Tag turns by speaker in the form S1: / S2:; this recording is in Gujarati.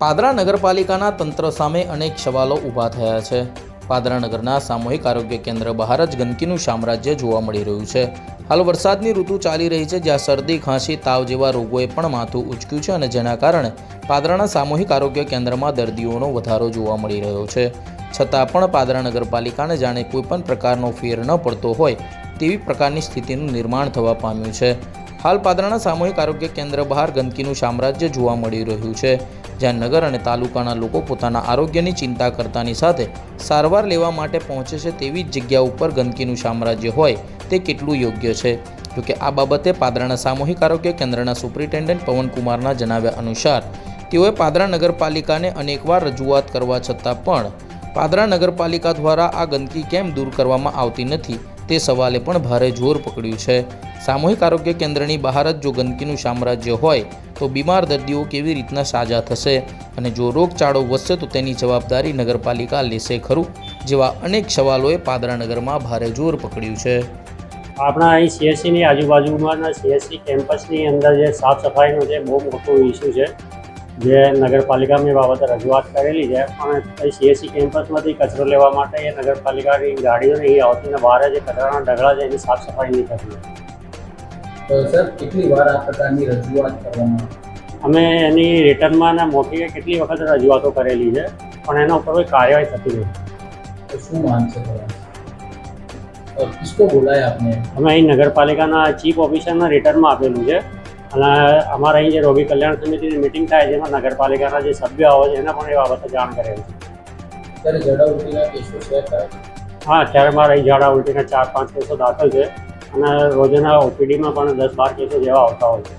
S1: પાદરા નગરપાલિકાના તંત્ર સામે અનેક સવાલો ઊભા થયા છે। પાદરા નગરના સામૂહિક આરોગ્ય કેન્દ્ર બહાર જ ગંદકીનું સામ્રાજ્ય જોવા મળી રહ્યું છે। હાલ વરસાદની ઋતુ ચાલી રહી છે, જ્યાં શરદી, ખાંસી, તાવ જેવા રોગોએ પણ માથું ઉંચક્યું છે અને જેના કારણે પાદરાના સામૂહિક આરોગ્ય કેન્દ્રમાં દર્દીઓનો વધારો જોવા મળી રહ્યો છે। છતાં પણ પાદરા નગરપાલિકાને જાણે કોઈપણ પ્રકારનો ફેર ન પડતો હોય તેવી પ્રકારની સ્થિતિનું નિર્માણ થવા પામ્યું છે। હાલ પાદરાના સામૂહિક આરોગ્ય કેન્દ્ર બહાર ગંદકીનું સામ્રાજ્ય જોવા મળી રહ્યું છે, જ્યાં નગર અને તાલુકાના લોકો પોતાના આરોગ્યની ચિંતા કરતાની સાથે સારવાર લેવા માટે પહોંચે છે તેવી જ જગ્યા ઉપર ગંદકીનું સામ્રાજ્ય હોય તે કેટલું યોગ્ય છે। જોકે આ બાબતે પાદરાના સામૂહિક આરોગ્ય કેન્દ્રના સુપ્રિન્ટેન્ડન્ટ પવનકુમારના જણાવ્યા અનુસાર તેઓએ પાદરા નગરપાલિકાને અનેકવાર રજૂઆત કરવા છતાં પણ પાદરા નગરપાલિકા દ્વારા આ ગંદકી કેમ દૂર કરવામાં આવતી નથી તે સવાલે પણ ભારે જોર પકડ્યું છે। સામૂહિક આરોગ્ય કેન્દ્રની બહાર જ જો ગંદકીનું સામ્રાજ્ય હોય તો બીમાર દર્દીઓ કેવી રીતના સાજા થશે અને જો રોગચાળો વધશે તો તેની જવાબદારી નગરપાલિકા લેશે ખરું જેવા અનેક સવાલોએ પાદરા નગરમાં ભારે જોર પકડ્યું છે।
S2: આપણા અહીં સીએસસીની આજુબાજુમાં સીએસસી કેમ્પસની અંદર જે સાફ સફાઈનો જે બહુ મોટો ઇસ્યુ છે, જે નગરપાલિકામાં એ બાબતે રજૂઆત કરેલી છે, પણ સીએસસી કેમ્પસમાંથી કચરો લેવા માટે એ નગરપાલિકાની ગાડીઓ નહીં આવતી ને બહાર જે કચરાના ઢગલા છે એની સાફ સફાઈ નહીં થતી।
S3: તો સર કેટલી વાર આ પ્રકારની રજૂઆત કરવામાં
S2: અમે એની રિટર્નમાં ને મોટી કેટલી વખત રજૂઆતો કરેલી છે, પણ એના ઉપર કોઈ કાર્યવાહી થતી નથી।
S3: તો શું માંગ છે તમારી? કિસકો બોલાય આપને?
S2: અમે અહીં નગરપાલિકાના ચીફ ઓફિસરના રિટર્નમાં આપેલું છે અને અમારા અહીં જે રોગી કલ્યાણ સમિતિની મિટિંગ થાય જેમાં નગરપાલિકાના જે સભ્યો આવે છે એને પણ એ બાબતે જાણ કરેલ છે।
S3: ત્યારે ઝાડા ઉલટીના કેસો શેર થાય?
S2: હા, અત્યારે મારા અહીં ઝાડા ઉલટીના 4-5 કેસો દાખલ છે અને રોજના ઓપીડીમાં પણ 10-12 કેસો જેવા આવતા હોય છે।